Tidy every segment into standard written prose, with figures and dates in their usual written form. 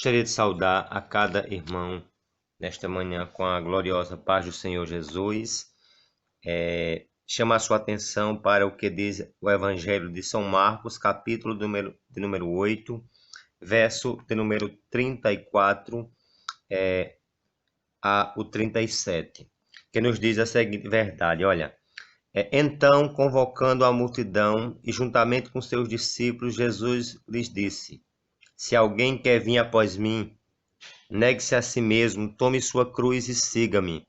Gostaria de saudar a cada irmão nesta manhã com a gloriosa paz do Senhor Jesus. Chamar sua atenção para o que diz o Evangelho de São Marcos, capítulo de número 8, verso de número 34 a o 37, que nos diz a seguinte verdade, olha. Então, convocando a multidão e juntamente com seus discípulos, Jesus lhes disse: se alguém quer vir após mim, negue-se a si mesmo, tome sua cruz e siga-me.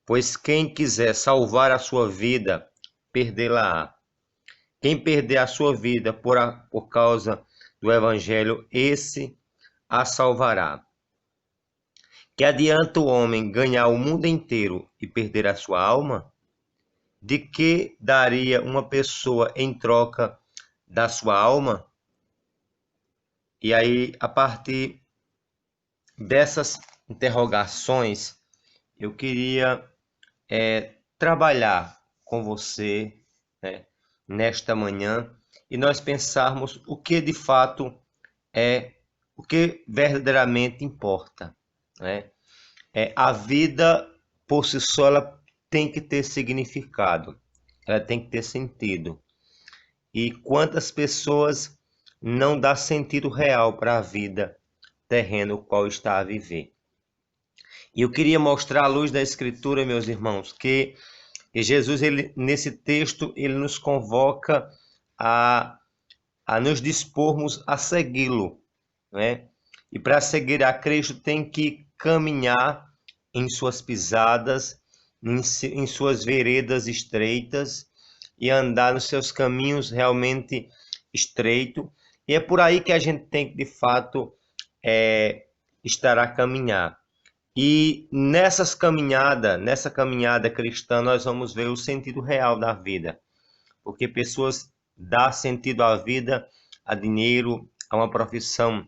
Pois quem quiser salvar a sua vida, perdê-la-á. Quem perder a sua vida por causa do Evangelho, esse a salvará. Que adianta o homem ganhar o mundo inteiro e perder a sua alma? De que daria uma pessoa em troca da sua alma? E aí, a partir dessas interrogações, eu queria trabalhar com você, né, nesta manhã e nós pensarmos o que de fato o que verdadeiramente importa, né? A vida por si só ela tem que ter significado, ela tem que ter sentido. E quantas pessoas não dá sentido real para a vida terrena o qual está a viver? E eu queria mostrar à luz da Escritura, meus irmãos, que Jesus, nesse texto, ele nos convoca a nos dispormos a segui-lo, né? E para seguir a Cristo tem que caminhar em suas pisadas, em suas veredas estreitas e andar nos seus caminhos realmente estreitos. E é por aí que a gente tem que, de fato, estar a caminhar. E nessa caminhada cristã, nós vamos ver o sentido real da vida. Porque pessoas dão sentido à vida, a dinheiro, a uma profissão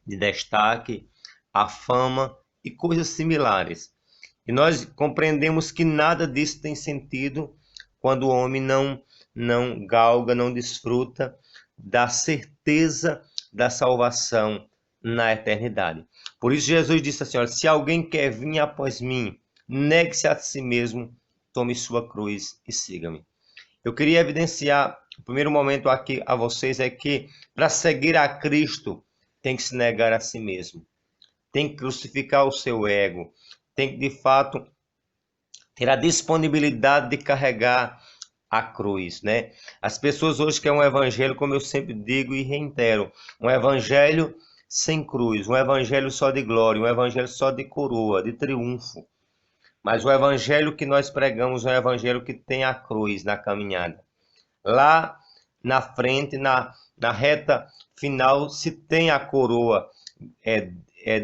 de destaque, a fama e coisas similares. E nós compreendemos que nada disso tem sentido quando o homem não galga, não desfruta da certeza da salvação na eternidade. Por isso Jesus disse assim, olha, se alguém quer vir após mim, negue-se a si mesmo, tome sua cruz e siga-me. Eu queria evidenciar, o primeiro momento aqui a vocês é que para seguir a Cristo tem que se negar a si mesmo. Tem que crucificar o seu ego. Tem que, de fato, ter a disponibilidade de carregar a cruz, né? As pessoas hoje querem um evangelho, como eu sempre digo e reitero, um evangelho sem cruz, um evangelho só de glória, um evangelho só de coroa, de triunfo. Mas o evangelho que nós pregamos é um evangelho que tem a cruz na caminhada. Lá na frente, na reta final, se tem a coroa,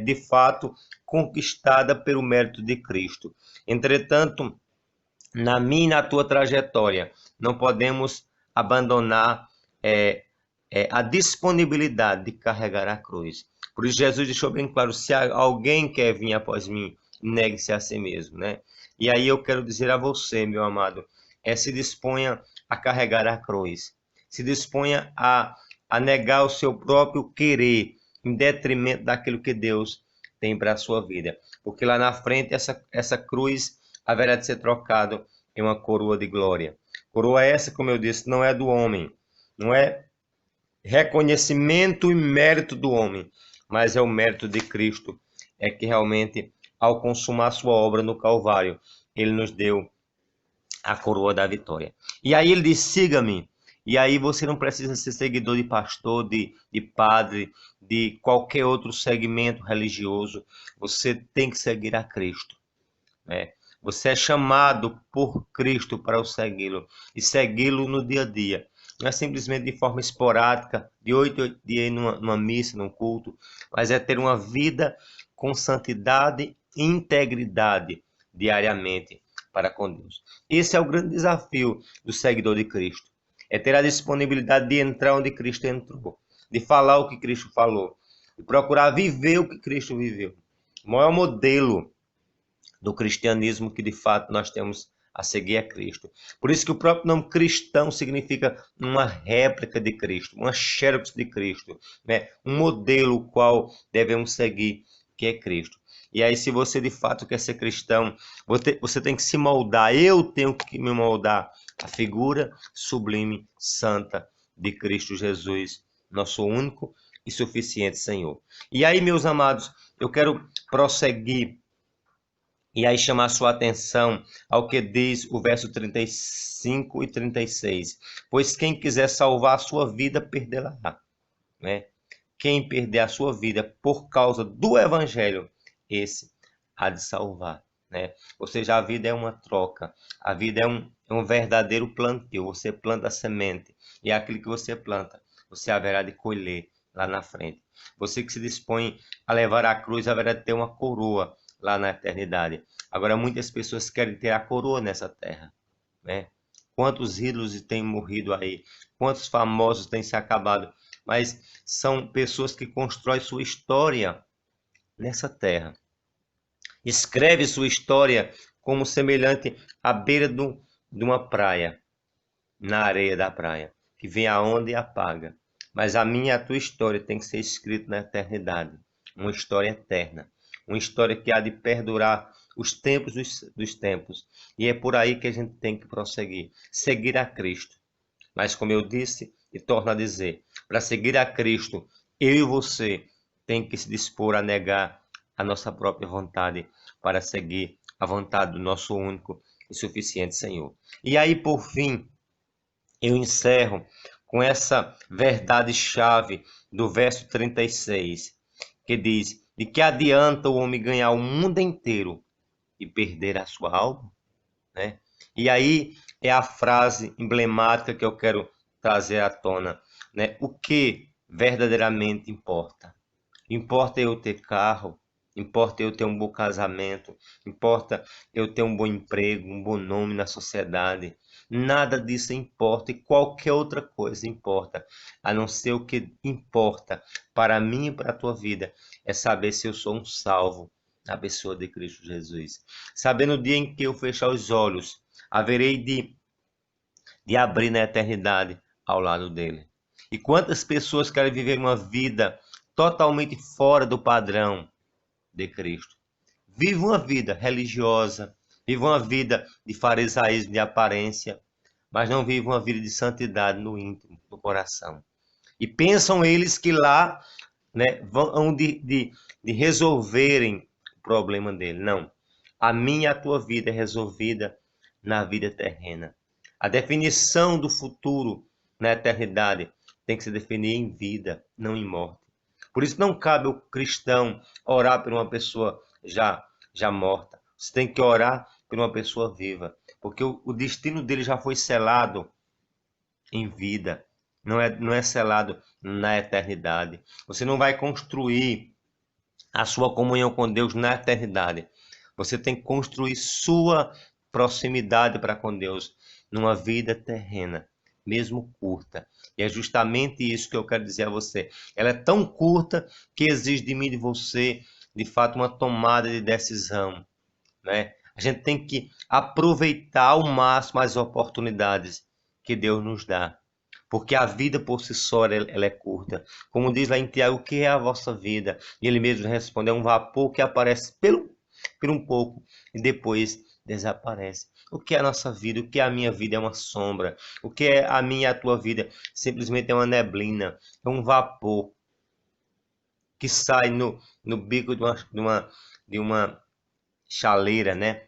de fato conquistada pelo mérito de Cristo. Entretanto, na minha e na tua trajetória, não podemos abandonar a disponibilidade de carregar a cruz. Por isso Jesus deixou bem claro, se alguém quer vir após mim, negue-se a si mesmo, né? E aí eu quero dizer a você, meu amado, se disponha a carregar a cruz. Se disponha a negar o seu próprio querer, em detrimento daquilo que Deus tem para a sua vida. Porque lá na frente, essa cruz haverá de ser trocado em uma coroa de glória. Coroa essa, como eu disse, não é do homem, não é reconhecimento e mérito do homem, mas é o mérito de Cristo, que realmente, ao consumar sua obra no Calvário, ele nos deu a coroa da vitória. E aí ele diz, siga-me. E aí você não precisa ser seguidor de pastor, de padre, de qualquer outro segmento religioso. Você tem que seguir a Cristo, né? Você é chamado por Cristo para o segui-lo e segui-lo no dia a dia. Não é simplesmente de forma esporádica, de 8 em 8 dias numa missa, num culto, mas é ter uma vida com santidade e integridade diariamente para com Deus. Esse é o grande desafio do seguidor de Cristo. É ter a disponibilidade de entrar onde Cristo entrou, de falar o que Cristo falou, de procurar viver o que Cristo viveu. O maior modelo do cristianismo que de fato nós temos a seguir a Cristo. Por isso que o próprio nome cristão significa uma réplica de Cristo, uma xerox de Cristo, né? Um modelo o qual devemos seguir, que é Cristo. E aí, se você de fato quer ser cristão, você tem que se moldar, eu tenho que me moldar a figura sublime, santa de Cristo Jesus, nosso único e suficiente Senhor. E aí, meus amados, eu quero prosseguir e aí chamar sua atenção ao que diz o verso 35 e 36. Pois quem quiser salvar a sua vida, perdê-la, né? Quem perder a sua vida por causa do evangelho, esse há de salvar, né? Ou seja, a vida é uma troca, a vida é um verdadeiro plantio. Você planta a semente e é aquilo que você planta, você haverá de colher lá na frente. Você que se dispõe a levar a cruz, haverá de ter uma coroa lá na eternidade. Agora, muitas pessoas querem ter a coroa nessa terra, né? Quantos ídolos têm morrido aí? Quantos famosos têm se acabado? Mas são pessoas que constroem sua história nessa terra. Escreve sua história como semelhante à beira de uma praia, na areia da praia, que vem a onda e apaga. Mas a minha e a tua história tem que ser escrita na eternidade. Uma história eterna. Uma história que há de perdurar os tempos dos tempos. E é por aí que a gente tem que prosseguir. Seguir a Cristo. Mas como eu disse e torno a dizer, para seguir a Cristo, eu e você tem que se dispor a negar a nossa própria vontade para seguir a vontade do nosso único e suficiente Senhor. E aí, por fim, eu encerro com essa verdade-chave do verso 36, que diz: de que adianta o homem ganhar o mundo inteiro e perder a sua alma? Né? E aí é a frase emblemática que eu quero trazer à tona, né? O que verdadeiramente importa? Importa eu ter carro, importa eu ter um bom casamento, importa eu ter um bom emprego, um bom nome na sociedade. Nada disso importa e qualquer outra coisa importa, a não ser o que importa para mim e para a tua vida é saber se eu sou um salvo na pessoa de Cristo Jesus. Saber no dia em que eu fechar os olhos, haverei de abrir na eternidade ao lado dele. E quantas pessoas querem viver uma vida totalmente fora do padrão de Cristo? Vive uma vida religiosa, vive uma vida de farisaísmo, de aparência, mas não vive uma vida de santidade no íntimo, no coração. E pensam eles que lá, né, vão de resolverem o problema dele. Não. A minha e a tua vida é resolvida na vida terrena. A definição do futuro na eternidade tem que se definir em vida, não em morte. Por isso não cabe ao cristão orar por uma pessoa já morta. Você tem que orar por uma pessoa viva, porque o destino dele já foi selado em vida, não é selado na eternidade. Você não vai construir a sua comunhão com Deus na eternidade. Você tem que construir sua proximidade para com Deus numa vida terrena, mesmo curta. E é justamente isso que eu quero dizer a você. Ela é tão curta que exige de mim e de você, de fato, uma tomada de decisão, né? A gente tem que aproveitar ao máximo as oportunidades que Deus nos dá. Porque a vida por si só ela é curta. Como diz lá em Tiago, o que é a vossa vida? E ele mesmo responde, é um vapor que aparece por um pouco e depois desaparece. O que é a nossa vida? O que é a minha vida? É uma sombra. O que é a minha e a tua vida? Simplesmente é uma neblina, é um vapor que sai no bico de uma chaleira, né?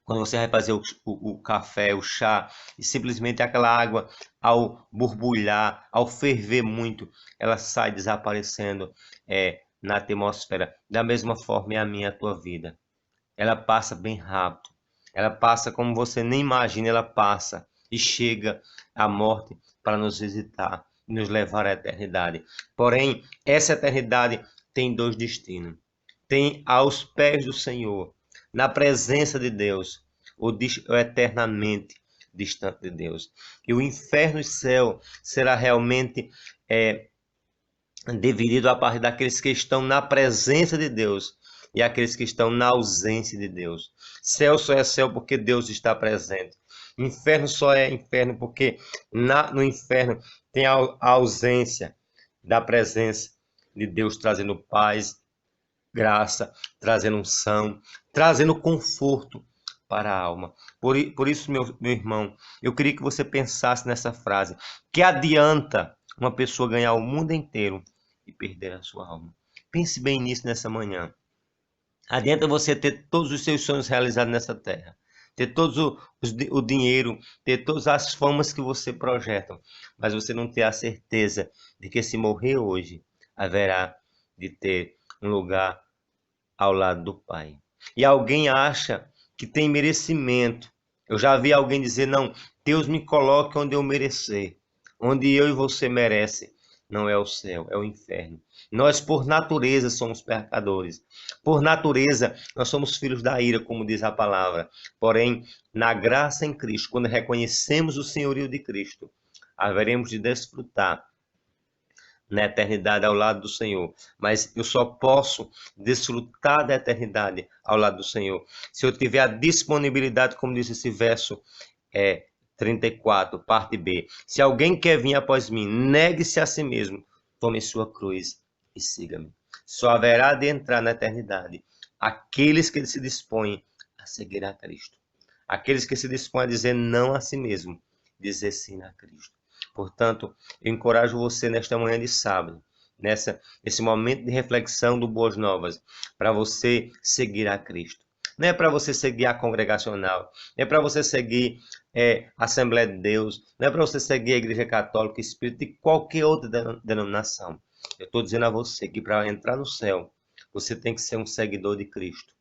Quando você vai fazer o café, o chá, e simplesmente aquela água, ao borbulhar, ao ferver muito, ela sai desaparecendo na atmosfera. Da mesma forma é a minha e a tua vida. Ela passa bem rápido. Ela passa como você nem imagina, ela passa e chega a morte para nos visitar e nos levar à eternidade. Porém, essa eternidade tem dois destinos. Tem aos pés do Senhor, na presença de Deus, ou eternamente distante de Deus. E o inferno e o céu será realmente dividido a partir daqueles que estão na presença de Deus e aqueles que estão na ausência de Deus. Céu só é céu porque Deus está presente. Inferno só é inferno porque no inferno tem a ausência da presença de Deus, trazendo paz, graça, trazendo unção, trazendo conforto para a alma. Por isso, meu irmão, eu queria que você pensasse nessa frase. Que adianta uma pessoa ganhar o mundo inteiro e perder a sua alma? Pense bem nisso nessa manhã. Adianta você ter todos os seus sonhos realizados nessa terra, ter todo o dinheiro, ter todas as famas que você projeta, mas você não ter a certeza de que se morrer hoje, haverá de ter um lugar ao lado do Pai. E alguém acha que tem merecimento. Eu já vi alguém dizer, não, Deus me coloca onde eu merecer, onde eu e você merece. Não é o céu, é o inferno. Nós, por natureza, somos pecadores. Por natureza, nós somos filhos da ira, como diz a palavra. Porém, na graça em Cristo, quando reconhecemos o senhorio de Cristo, haveremos de desfrutar na eternidade ao lado do Senhor. Mas eu só posso desfrutar da eternidade ao lado do Senhor se eu tiver a disponibilidade, como diz esse verso 34, parte B. Se alguém quer vir após mim, negue-se a si mesmo, tome sua cruz e siga-me. Só haverá de entrar na eternidade aqueles que se dispõem a seguir a Cristo. Aqueles que se dispõem a dizer não a si mesmo, dizer sim a Cristo. Portanto, eu encorajo você nesta manhã de sábado, nesse momento de reflexão do Boas Novas, para você seguir a Cristo. Não é para você seguir a congregacional, não é para você seguir a Assembleia de Deus, não é para você seguir a Igreja Católica, Espírita e qualquer outra denominação. Eu estou dizendo a você que para entrar no céu, você tem que ser um seguidor de Cristo.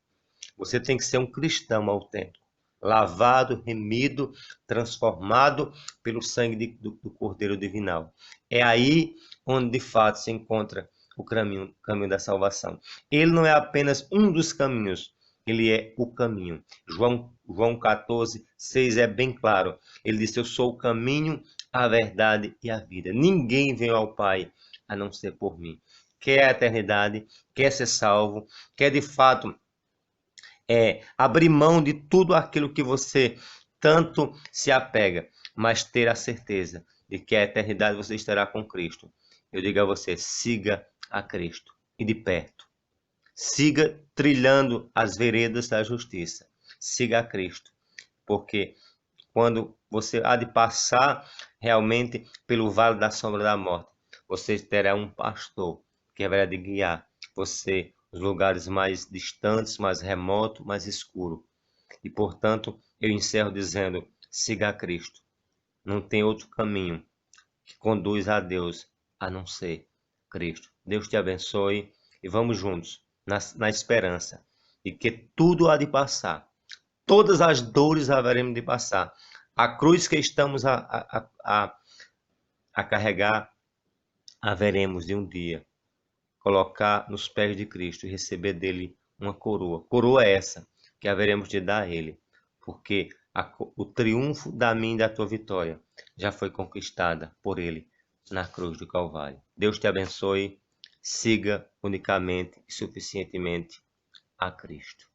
Você tem que ser um cristão autêntico, lavado, remido, transformado pelo sangue do Cordeiro Divinal. É aí onde de fato se encontra o caminho da salvação. Ele não é apenas um dos caminhos, ele é o caminho. João 14, 6 é bem claro. Ele disse, eu sou o caminho, a verdade e a vida. Ninguém veio ao Pai a não ser por mim. Quer a eternidade, quer ser salvo, quer de fato abrir mão de tudo aquilo que você tanto se apega, mas ter a certeza de que a eternidade você estará com Cristo. Eu digo a você, siga a Cristo e de perto. Siga trilhando as veredas da justiça. Siga a Cristo, porque quando você há de passar realmente pelo vale da sombra da morte, você terá um pastor que haverá de guiar você os lugares mais distantes, mais remotos, mais escuros. E, portanto, eu encerro dizendo, siga a Cristo. Não tem outro caminho que conduz a Deus a não ser Cristo. Deus te abençoe e vamos juntos na esperança de que tudo há de passar. Todas as dores haveremos de passar. A cruz que estamos a carregar, haveremos de um dia colocar nos pés de Cristo e receber dele uma coroa. Coroa essa que haveremos de dar a ele, porque o triunfo da minha e da tua vitória já foi conquistada por ele na cruz do Calvário. Deus te abençoe, siga unicamente e suficientemente a Cristo.